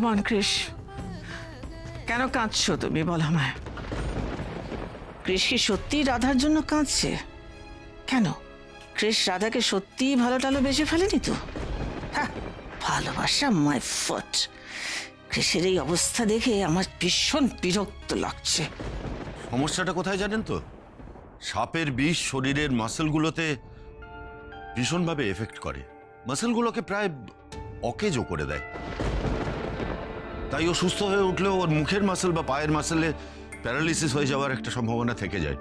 Come on Krrish, কেন কাঁদছো তুমি বলো আমায়? ক্রিশ কি সত্যি রাধার জন্য কাঁদছে? কেন ক্রিশ রাধাকে সত্যিই ভালো বেশি ফেলেনি তো? হ্যাঁ, ভালোবাসা মাই ফুট। ক্রিশের এই অবস্থা দেখে আমার ভীষণ বিরক্ত লাগছে। সমস্যাটা কোথায় জানেন তো? সাপের বিষ শরীরের মাসেলগুলোতে ভীষণভাবে এফেক্ট করে, মাসেলগুলোকে প্রায় অকেজো করে দেয়। তাই ও সুস্থ হয়ে উঠলেও ওর মুখের মাসেল বা পায়ের মাসেলে প্যারালিসিস হয়ে যাওয়ার একটা সম্ভাবনা থেকে যায়,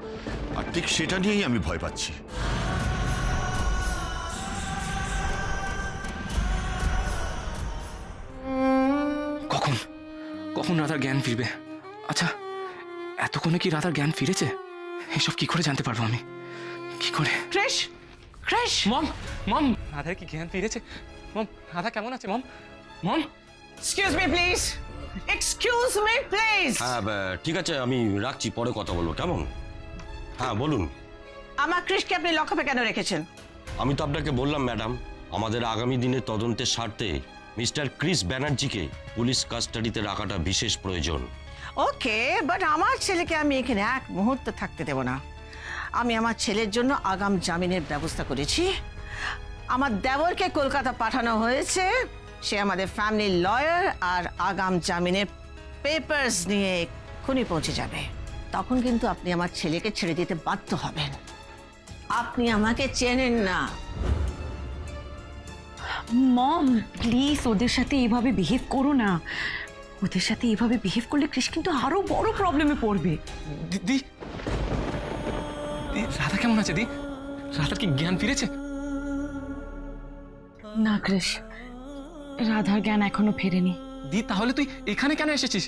আর ঠিক সেটা নিয়েই আমি ভয় পাচ্ছি। কখন কখন রাধার জ্ঞান ফিরবে? আচ্ছা, এতক্ষণে কি রাধার জ্ঞান ফিরেছে? এসব কি করে জানতে পারবো আমি? কি করে? ক্রিশ, ক্রিশ! মম, মম, রাধার কি জ্ঞান ফিরেছে? মম, রাধা কেমন আছে mom? Mom, excuse me please, excuse me please. হ্যাঁ ঠিক আছে, আমি রাখছি, পরে কথা বলবো, কেমন? হ্যাঁ বলুন। আমার ক্রিশকে আপনি লকআপে কেন রেখেছেন? আমি তো আপনাকে বললাম ম্যাডাম, আমাদের আগামী দিনে তদন্তের স্বার্থে মিস্টার ক্রিস ব্যানার্জিকে পুলিশ কাস্টাডিতে রাখাটা বিশেষ প্রয়োজন। ওকে, বাট আমার ছেলেকে আমি এখানে এক মুহূর্ত থাকতে দেব না। আমি আমার ছেলের জন্য আগাম জামিনের ব্যবস্থা করেছি। আমার দেবরকে কলকাতা পাঠানো হয়েছে, সে আমাদের ফ্যামিলি লয়ার, আর আগাম জামিনের পেপারস নিয়ে এক্ষুনি পৌঁছে যাবে। তখন কিন্তু আপনি আমার ছেলেকে ছেড়ে দিতে বাধ্য হবেন। আপনি আমাকে চেনেন না। মম প্লিজ ওদের সাথে এইভাবে বিহেভ করো না। ওদের সাথে এইভাবে বিহেভ করলে ক্রিশ কিন্তু আরো বড় প্রবলেমে পড়বে। দি, রাধা কেমন আছে দি? রাধার কি জ্ঞান ফিরেছে? না ক্রিশ, রাধার জ্ঞান এখনো ফেরেনি। দি, তাহলে তুই এখানে কেন এসেছিস?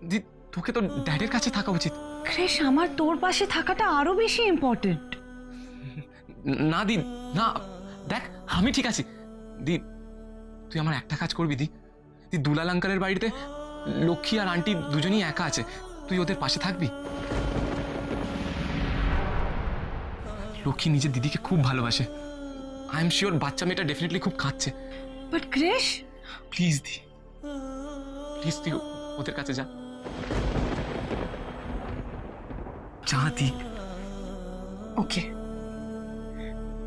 দি, তোকে তো ড্যাডের কাছে থাকা উচিত। ক্রিশ, আমার তোর পাশে থাকাটা আরো বেশি ইম্পর্টেন্ট। না দি, না, দেখ আমি ঠিক আছি। দি, তুই আমার একটা কাজ করবি দি। তুই দুলাল আঙ্কালের বাড়িতে লক্ষ্মী আর আন্টি দুজনেই একা আছে, তুই ওদের পাশে থাকবি। লক্ষ্মী নিজের দিদিকে খুব ভালোবাসে। আই এম শিওর বাচ্চা মেয়েটা ডেফিনেটলি খুব কাঁদছে। বাট ক্রিশ, প্লিজ দি, প্লিজ তুই ওদের কাছে যা, যা দি। Okay,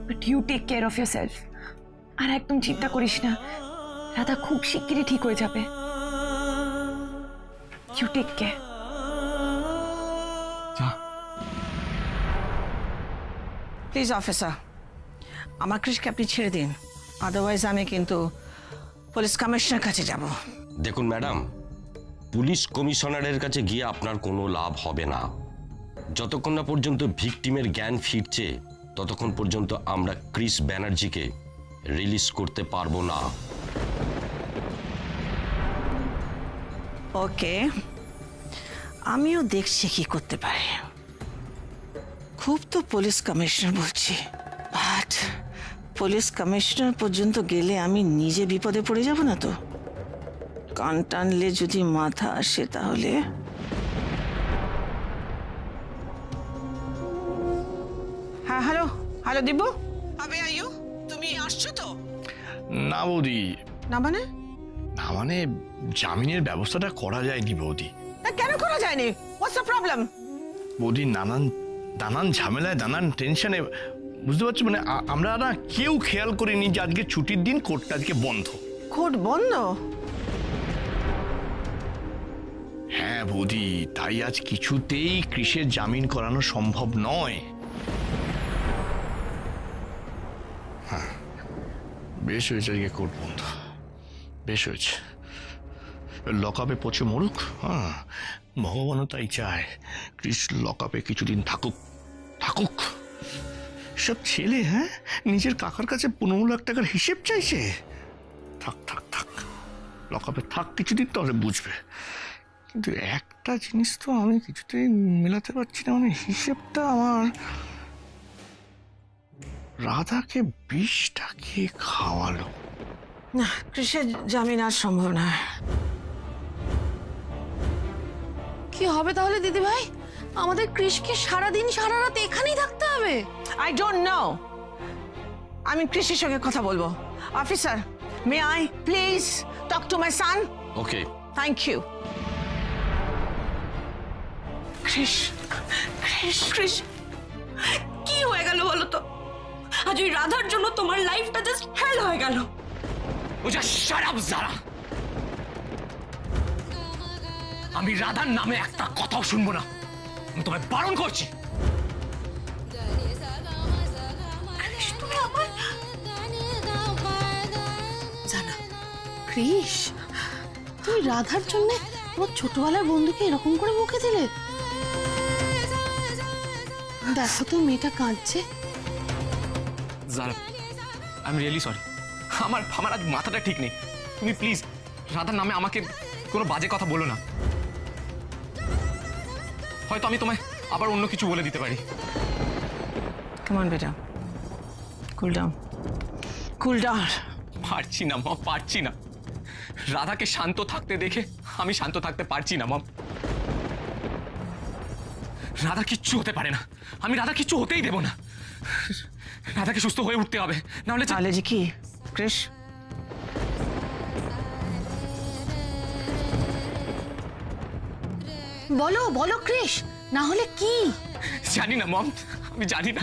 but you take care of yourself. আর একদম চিন্তা করিস না, রাধা খুব শিগগিরই ঠিক হয়ে যাবে। You take care. যা। প্লিজ অফিসার, আমার ক্রিশকে আপনি ছেড়ে দিন, আদারওয়াইজ আমি কিন্তু পুলিশ কমিশনার কাছে যাব। দেখুন ম্যাডাম, পুলিশ কমিশনারের কাছে গিয়ে আপনার কোনো লাভ হবে না। যতক্ষণ না পর্যন্ত ভিকটিমের জ্ঞান ফিরছে, ততক্ষণ পর্যন্ত আমরা ক্রিস ব্যানার্জিকে রিলিজ করতে পারবো না। ওকে, আমিও দেখছি কি করতে পারি। খুব তো পুলিশ কমিশনার বলছি, বাট পুলিশ কমিশনার পর্যন্ত গেলে আমি নিজে বিপদে পড়ে যাব না তো? কান টানলে যদি মাথা আসে তাহলে? হ্যাঁ, হ্যালো হ্যালো দিব্যু, আবে আইয়ু, তুমি আসছো তো? না বৌদি। না মানে? না মানে জামিনের ব্যবস্থাটা করা যায়নি বৌদি। কেন করা যায়নি? What's the problem? বৌদি নানান ঝামেলায়, নানান টেনশনে, বুঝতে পারছো, মানে আমরা না কেউ খেয়াল করিনি যে আজকে ছুটির দিন, কোর্টটা আজকে বন্ধ। কোর্ট বন্ধ? হ্যাঁ বৌদি, তাই আজ কিছুতেই ক্রিসের জামিন করানো সম্ভব নয়। হ্যাঁ, বেশ হয়েছে আজকে কোর্ট বন্ধ, বেশ হয়েছে। লকআপে পচে মরুক, হ্যাঁ, ভগবানও তাই চায় ক্রিস লকআপে কিছুদিন থাকুক। সব ছেলে, হ্যাঁ, নিজের কাকার কাছে 15 লাখ টাকার হিসেব চাইছে। থাক লকআপে থাক কিছুদিন, তাহলে বুঝবে। কিন্তু একটা জিনিস তো আমি কিছুতেই মেলাতে পারছি না, মানে হিসেবটা আমার, রাধাকে বিষটা কে খাওয়ালো? না, ক্রিসের জামিন আর সম্ভব না। কি হবে তাহলে দিদি ভাই? আমাদের ক্রিশকে সারাদিন সারা রাত এখানেই থাকতে হবে? I don't know. আমি ক্রিসের সঙ্গে কথা বলবো। Officer, may I please talk to my son? Okay. Thank you. Krish Krish Krish কি হয়ে গেল বলো তো? আজ ওই রাধার জন্য তোমার লাইফটা জাস্ট হেল হয়ে গেল। পূজা শাট আপ জারা। আমি রাধার নামে একটা কথাও শুনবো না, আমি তোমায় বারণ করছি। তুমি আমার জানা কৃষ, তুমি রাধার জন্য তোমার ছোটবেলার বন্ধুকে এরকম করে মুখে দিলে? দেখো তো মেয়েটা কাঁদছে। জারা, আই এম রিয়েলি সরি। আমার আজ মাথাটা ঠিক নেই। তুমি প্লিজ রাধার নামে আমাকে কোনো বাজে কথা বলো না। হয়তো আমি তোমায় আবার অন্য কিছু বলে দিতে পারি। কাম অন বেটা, কুল ডাউন, কুল ডাউন। পারছি না মা, পারছি না। রাধাকে শান্ত থাকতে দেখে আমি শান্ত থাকতে পারছি না মম। রাধা কিচ্ছু হতে পারে না, আমি রাধা কিচ্ছু হতেই দেব না। রাধাকে সুস্থ হয়ে উঠতে হবে, নাহলে তাহলে যে কি কৃষ? বলো বলো কৃষ, না হলে কি? জানি না মম, আমি জানি না।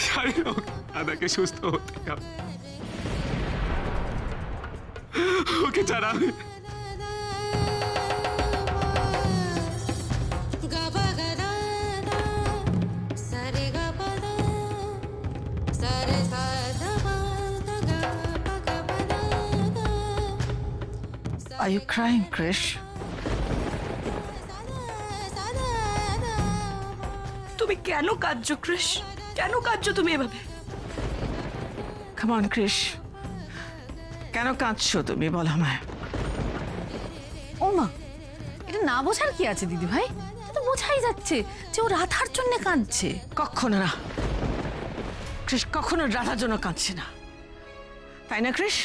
জানি না, রাধাকে সুস্থ হতে হবে। ওকে ছাড়া আমি Are you crying, Krish? তুমি কেন কাঁদছো কৃষ? কেন কাঁদছো তুমি এভাবে? Come on, Krish. কেন কাঁদছো তুমি, বল আমায়। ও মা, এটা না বোঝার কি আছে দিদি ভাই? তো বোঝাই যাচ্ছে যে ও রাধার জন্য কাঁদছে। কখনো না কৃষ, কখনো রাধার জন্য কাঁদছে না, তাই না কৃষ?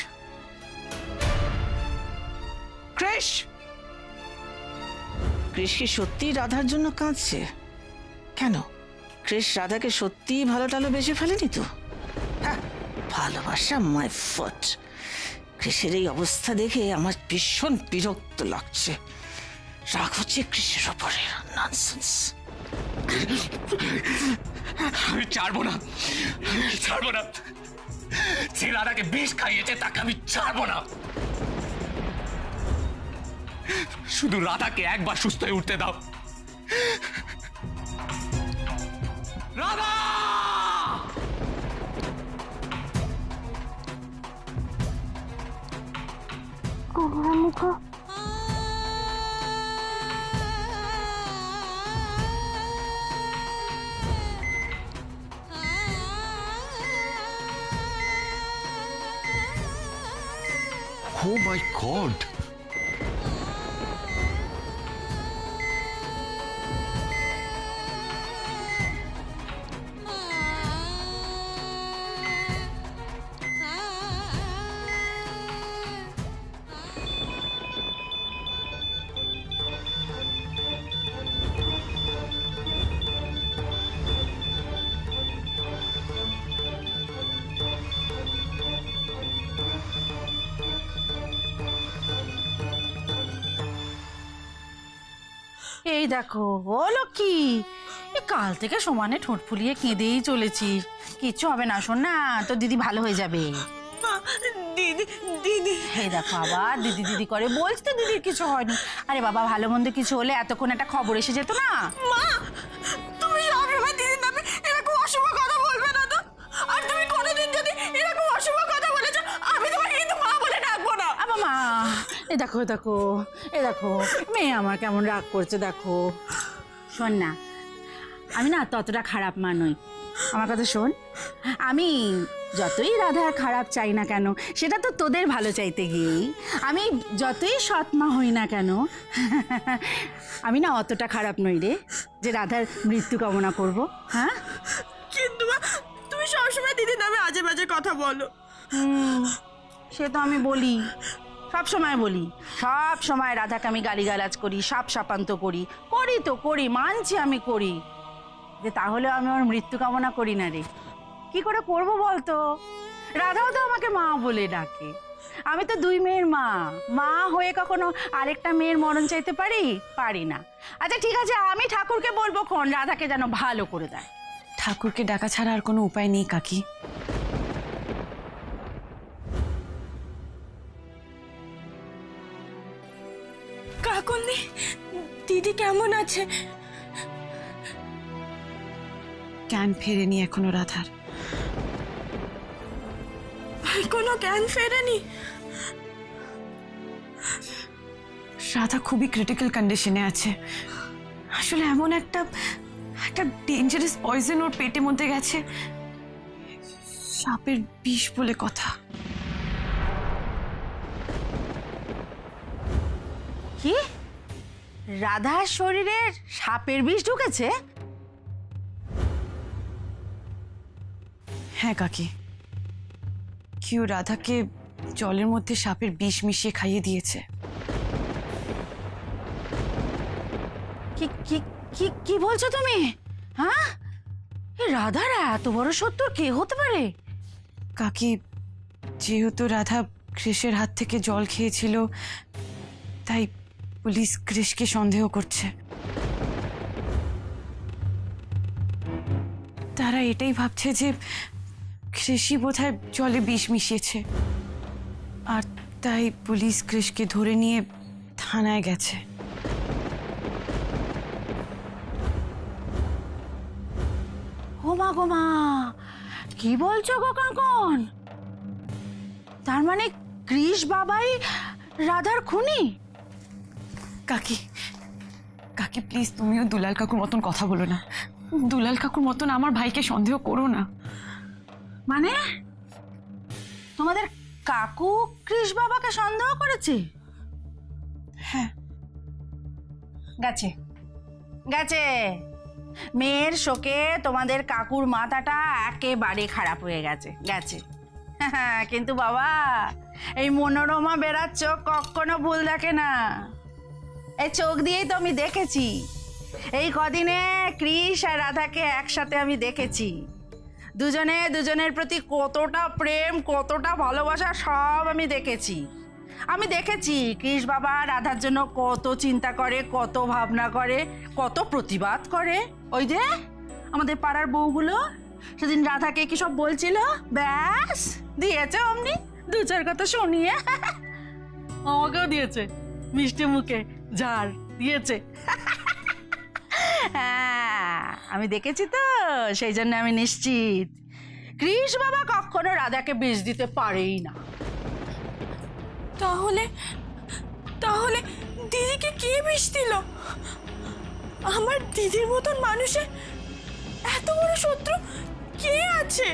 কৃষ, কৃষ কি সত্যি রাধার জন্য কাঁদছে? কেন, কৃষ রাধাকে সত্যি ভালো টালো বেঁচে ফেলেনি তো? হ্যাঁ, ভালোবাসা মাই ফুট। কৃষের এই অবস্থা দেখে আমার ভীষণ বিরক্ত লাগছে। রাগ হচ্ছে কৃষের ওপরে। ননসেন্স। আমি ছাড়বো না, আমি ছাড়বো না। যে রাধাকে বিষ খাইয়েছে তাকে আমি ছাড়বো না। শুধু রাধাকে একবার সুস্থ হয়ে উঠতে দাও। রাধা! Oh my God! এই দেখো ও লক্ষ্মী, কাল থেকে সমানে ঠোঁট ফুলিয়ে কেঁদেই চলেছি। কিচ্ছু হবে না, শোন না, তোর দিদি ভালো হয়ে যাবে। দিদি দিদি এই দেখো আবার দিদি দিদি করে, বলছি তো দিদির কিছু হয়নি। আরে বাবা, ভালো মন্দ কিছু হলে এতক্ষণ একটা খবর এসে যেত না। মা, তুমি সবসময় দিদির নামে এরকম অশুভ কথা বলবে না তো। আর তুমি কোনোদিন যদি এরকম অশুভ কথা বলেছো, আমি তোমাকে কিন্তু মা বলে ডাকবো না। আবার মা, এ দেখো এ দেখো এ দেখো মেয়ে আমার কেমন রাগ করছে দেখো। শোন না, আমি না ততটা খারাপ মা নই, আমার কথা শোন। আমি যতই রাধার খারাপ চাই না কেন, সেটা তো তোদের ভালো চাইতে গিয়েই। আমি যতই সৎ মা হই না কেন, আমি না অতটা খারাপ নই রে যে রাধার মৃত্যু কামনা করব। হ্যাঁ, কিন্তু মা, তুমি সবসময় দিদির নামে আজে বাজে কথা বলো। সে তো আমি বলি, সব সময় বলি, সব সময় রাধাকে আমি গালিগালাজ করি, সাপ সাপান্ত করি, করি তো করি, মানছি আমি করি, যে তাহলে আমি ওর মৃত্যু কামনা করি না রে। কি করে করবো বলতো? রাধাও তো আমাকে মা বলে ডাকে, আমি তো দুই মেয়ের মা, মা হয়ে কখনো আরেকটা মেয়ের মরণ চাইতে পারি? পারি না। আচ্ছা ঠিক আছে, আমি ঠাকুরকে বলবো কোন রাধাকে যেন ভালো করে দেয়। ঠাকুরকে ডাকা ছাড়া আর কোনো উপায় নেই কাকি। কাকলি, দিদি কেমন আছে? জ্ঞান ফেরেনি এখনো রাধার। কোনো জ্ঞান ফেরেনি? রাধা খুবই ক্রিটিক্যাল কন্ডিশনে আছে। আসলে এমন একটা ডেঞ্জারাস পয়জন ওর পেটের মধ্যে গেছে, সাপের বিষ বলে কথা। কি? রাধার শরীরে সাপের বিষ ঢুকেছে? হ্যাঁ কাকি, কেউ রাধাকে জলের মধ্যে সাপের বিষ মিশিয়ে খাইয়ে দিয়েছে। কি কি কি কি বলছো তুমি? হ্যাঁ, এ রাধার এত বড় শত্রু কে হতে পারে? কাকি, যেহেতু রাধা কৃষের হাত থেকে জল খেয়েছিল, তাই পুলিশ কৃষকে সন্দেহ করছে। তারা এটাই ভাবছে যে কৃষি বোধহয় জলে বিষ মিশিয়েছে, আর তাই পুলিশ কৃষকে ধরে নিয়ে থানায় গেছে। গোমা গোমা, কি বলছো গো কাকন? তার মানে কৃষ বাবাই রাধার খুনি? কাকি, কাকি প্লিজ তুমিও দুলাল কাকুর মতন কথা বলো না। দুলাল কাকুর মতন আমার ভাইকে সন্দেহ করো না। মানে তোমাদের কাকু কৃষ বাবাকে সন্দেহ করেছে? হ্যাঁ, গেছে গেছে। মেয়ের শোকে তোমাদের কাকুর মাথাটা একেবারে খারাপ হয়ে গেছে গেছে। কিন্তু বাবা, এই মনোরমা বেড়ার চোখ কখনো ভুল দেখে না। এই চোখ দিয়েই তো আমি দেখেছি, এই কদিনে কৃষ আর রাধাকে একসাথে আমি দেখেছি। দুজনে দুজনের প্রতি কতটা প্রেম, কতটা ভালোবাসা সব আমি দেখেছি। আমি দেখেছি কৃষ বাবা রাধার জন্য কত চিন্তা করে, কত ভাবনা করে, কত প্রতিবাদ করে। ওই যে আমাদের পাড়ার বউগুলো সেদিন রাধাকে কি সব বলছিল, ব্যাস দিয়েছে অমনি দু চার কথা শুনিয়ে। আমাকেও দিয়েছে মিষ্টি মুখে ঝাড় দিয়েছে। হ্যাঁ, আমি দেখেছি তো, সেই জন্য আমি নিশ্চিত কৃষ বাবা কখনো রাধাকে বিষ দিতে পারেই না। তাহলে তাহলে দিদিকে কে বিষ দিল? আমার দিদির মতন মানুষের এত বড় শত্রু কে আছে?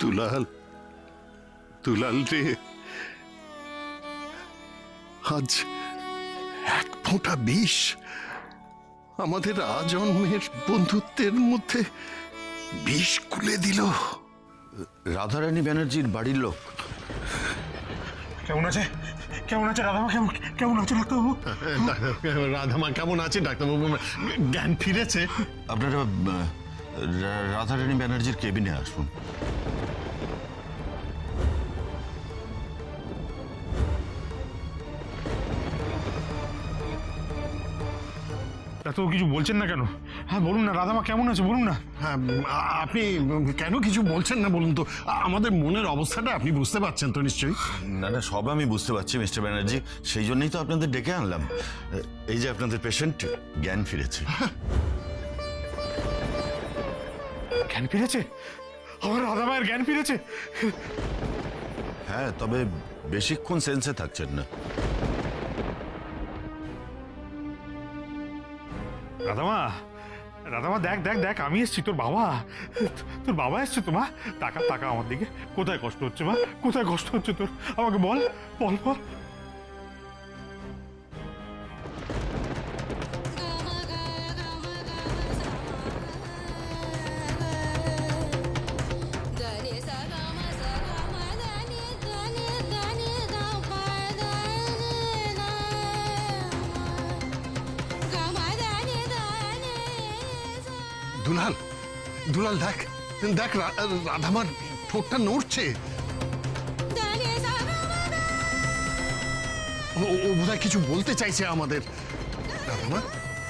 দুলাল, দুলাল রে, আজ এক ফোঁটা বিষ আমাদের আজন্মের বন্ধুত্বের মধ্যে বিষ খুলে দিল। রাধারানী ব্যানার্জির বাড়ির লোক। কেমন আছে? কেমন আছে রাধামা? কেমন আছে ডাক্তারবাবু? রাধামা কেমন আছে ডাক্তারবাবু? জ্ঞান ফিরেছে? আপনারা রাধারানী ব্যানার্জির কেবিনে আসুন। ডাক্তারবাবু কিছু বলছেন না কেন? হ্যাঁ বলুন না, রাধামা কেমন আছে বলুন না। হ্যাঁ, আপনি কেন কিছু বলছেন না বলুন তো? আমাদের মনের অবস্থাটা আপনি বুঝতে পারছেন তো নিশ্চয়ই? না না, সব আমি বুঝতে পারছি মিস্টার ব্যানার্জি, সেই জন্যই তো আপনাদের ডেকে আনলাম। এই যে আপনাদের পেশেন্ট জ্ঞান ফিরেছে। জ্ঞান ফিরেছে? আমার রাধামায়ের জ্ঞান ফিরেছে? হ্যাঁ, তবে বেশিক্ষণ সেন্সে থাকছেন না। রাধামা, রাধামা দেখ দেখ দেখ, আমি এসছি, তোর বাবা, তোর বাবা এসছে তো। মা টাকা টাকা আমার দিকে। কোথায় কষ্ট হচ্ছে মা? কোথায় কষ্ট হচ্ছে তোর? আমাকে বল বল বল। দুলাল, দুলাল দেখ দেখ, রাধামার ঠোঁটটা নড়ছে। ও বোধহয় কিছু বলতে চাইছে আমাদের। রাধামা,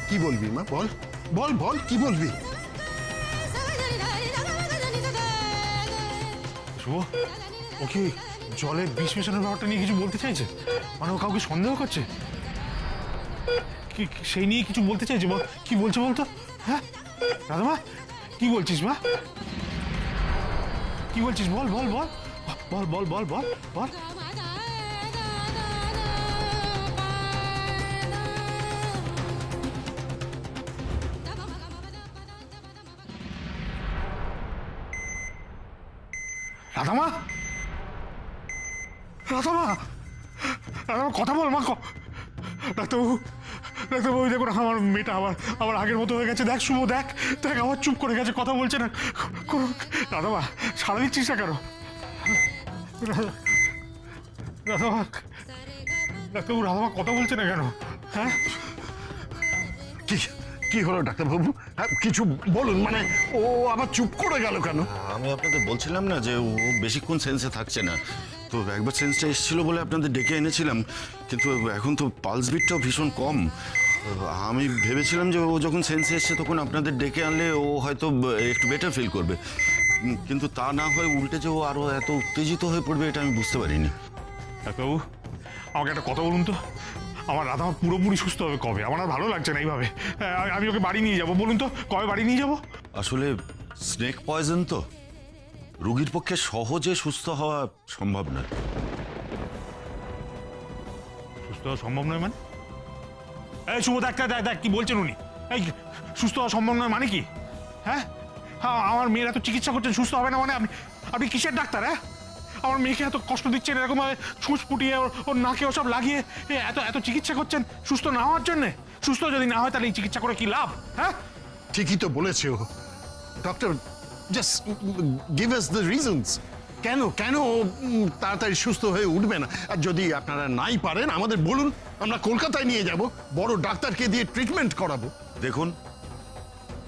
কি বলবি মা? বল বল বল, কি বলবি? শুভ, ও কি জলে বিষ মেশানোর ব্যাপারটা নিয়ে কিছু বলতে চাইছে? মানে ও কাউকে সন্দেহ করছে? সেই নিয়ে কিছু বলতে চাইছে? বল, কি বলছে বলতো? হ্যাঁ রাধামা, কি বলছিস মা? কি বলছিস? বল বল বল বল বল বল বল বল। রাধামা, রাধামা, রাধামা কথা বল মা। ডাক্তারবাবু, ডাক্তারবাবু দেখুন, আমার মেয়েটা আবার আগের মতো হয়ে গেছে। দেখ শুভ, দেখ দেখ, আবার চুপ করে গেছে, কথা বলছে না। রাধামা, সারা দিচ্ছিস না কেন? রাধামা, ডাক্তারবাবু, রাধামা কথা বলছে না কেন? হ্যাঁ, কি কি হলো ডাক্তারবাবু? কিছু বলুন, মানে ও আবার চুপ করে গেল কেন? আমি আপনাদের বলছিলাম না যে ও বেশিক্ষণ সেন্সে থাকছে না, তো একবার সেন্সটা এসেছিল বলে আপনাদের ডেকে এনেছিলাম, কিন্তু এখন তো পালস বিটটাও ভীষণ কম। আমি ভেবেছিলাম যে ও যখন সেন্সে এসছে তখন আপনাদের ডেকে আনলে ও হয়তো একটু বেটার ফিল করবে, কিন্তু তা না হয় উল্টে যে ও আরও এত উত্তেজিত হয়ে পড়বে এটা আমি বুঝতে পারিনি। ডাক্তারবাবু, আমাকে একটা কথা বলুন তো, আমার রাধামা পুরোপুরি সুস্থ হবে কবে? আমার আর ভালো লাগছে না এইভাবে। আমি ওকে বাড়ি নিয়ে যাবো, বলুন তো কবে বাড়ি নিয়ে যাবো? আসলে স্নেক পয়জন তো রোগীর পক্ষে সহজে সুস্থ হওয়া সম্ভব নয়। সুস্থ হওয়া সম্ভব নয় মানে? এই শুভ, দেখ দেখ দেখ কি বলছেন উনি। এই সুস্থ হওয়া সম্ভব নয় মানে কি? হ্যাঁ, আমার মেয়ের এত চিকিৎসা করছেন, সুস্থ হবে না মানে? আপনি কিসের ডাক্তার? হ্যাঁ, আমার মেয়েকে এত কষ্ট দিচ্ছেন, এরকম ভাবে ছুঁচ ফুটিয়ে ওর নাকে ওসব লাগিয়ে এত এত চিকিৎসা করছেন সুস্থ না হওয়ার জন্যে? সুস্থ যদি না হয় তাহলে এই চিকিৎসা করে কি লাভ? হ্যাঁ, ঠিকই তো বলেছে ও। Doctor, just give us the reasons. কেন কেন ও তাড়াতাড়ি সুস্থ হয়ে উঠবে না? আর যদি আপনারা নাই পারেন আমাদের বলুন, আমরা কলকাতায় নিয়ে যাব, বড় ডাক্তারকে দিয়ে ট্রিটমেন্ট করাবো। দেখুন,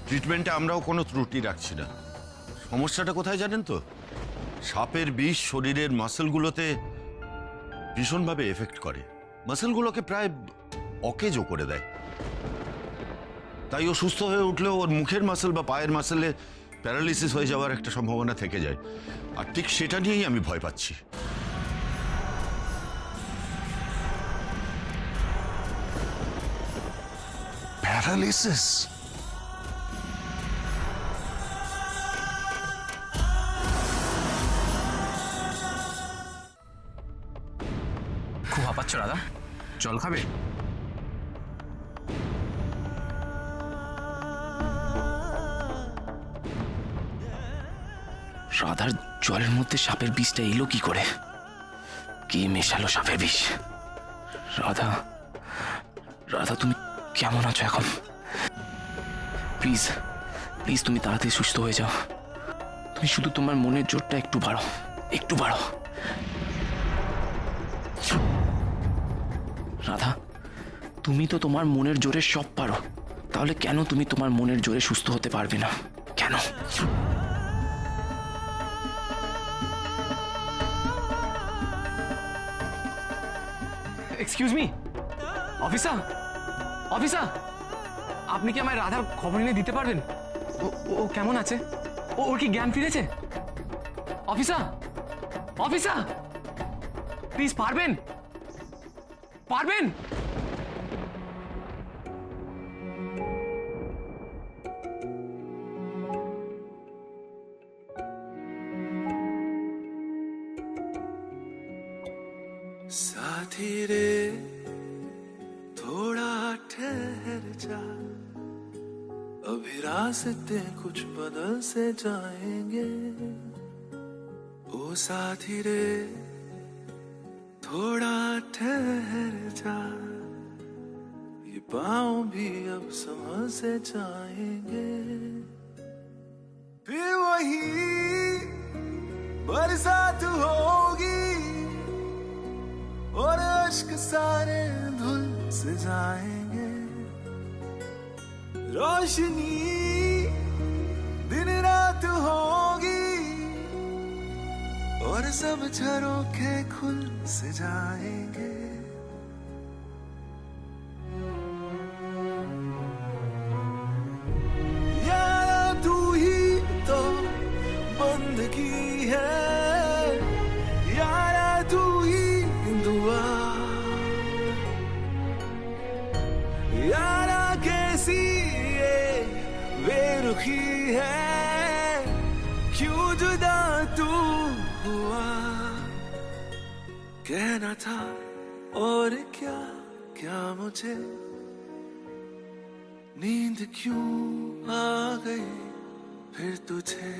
ট্রিটমেন্টে আমরাও কোনো ত্রুটি রাখছি না। সমস্যাটা কোথায় জানেন তো? সাপের বিষ শরীরের মাসেলগুলোতে ভীষণভাবে এফেক্ট করে, মাসেলগুলোকে প্রায় অকেজো করে দেয়। তাই ও সুস্থ হয়ে উঠলেও ওর মুখের মাসেল বা পায়ের মাসেলে প্যারালিসিস হয়ে যাওয়ার একটা সম্ভাবনা থেকে যায়, আর ঠিক সেটা নিয়েই আমি ভয় পাচ্ছি। প্যারালিসিস? খুব হাঁপাচ্ছ রাধা, জল খাবে? রাধার জলের মধ্যে সাপের বিষটা এলো কি করে? কে মেশালো সাপের বিষ? রাধা, রাধা তুমি কেমন আছো এখন? প্লিজ প্লিজ তুমি তাড়াতাড়ি সুস্থ হয়ে যাও। তুমি শুধু তোমার মনের জোরটা একটু বাড়ো, একটু বাড়ো। রাধা, তুমি তো তোমার মনের জোরে সব পারো, তাহলে কেন তুমি তোমার মনের জোরে সুস্থ হতে পারবে না? কেন? এক্সকিউজ মি, অফিসার, অফিসার, আপনি কি আমায় রাধার খবর এনে দিতে পারবেন? ও কেমন আছে? ওর কি জ্ঞান ফিরেছে? অফিসার, অফিসার, প্লিজ পারবেন, পারবেন? साथी रे थोड़ा ठहर जा, अभी रास्ते कुछ बदल से जाएंगे। ओ साथी रे थोड़ा ठहर जा, ये पाँव भी अब समझ से जाएंगे। फिर वही बरसात होगी और अश्क सारे धुल से जाएंगे। रोशनी सब झरोखे खुल से जाएंगे। यारा तू ही तो बंदगी है, यारा तू ही दुआ, यारा कैसी ये बेरुखी है, क्यों जुदा तू हुआ। कहना था और क्या क्या मुझे, नींद क्यों आ गई फिर तुझे।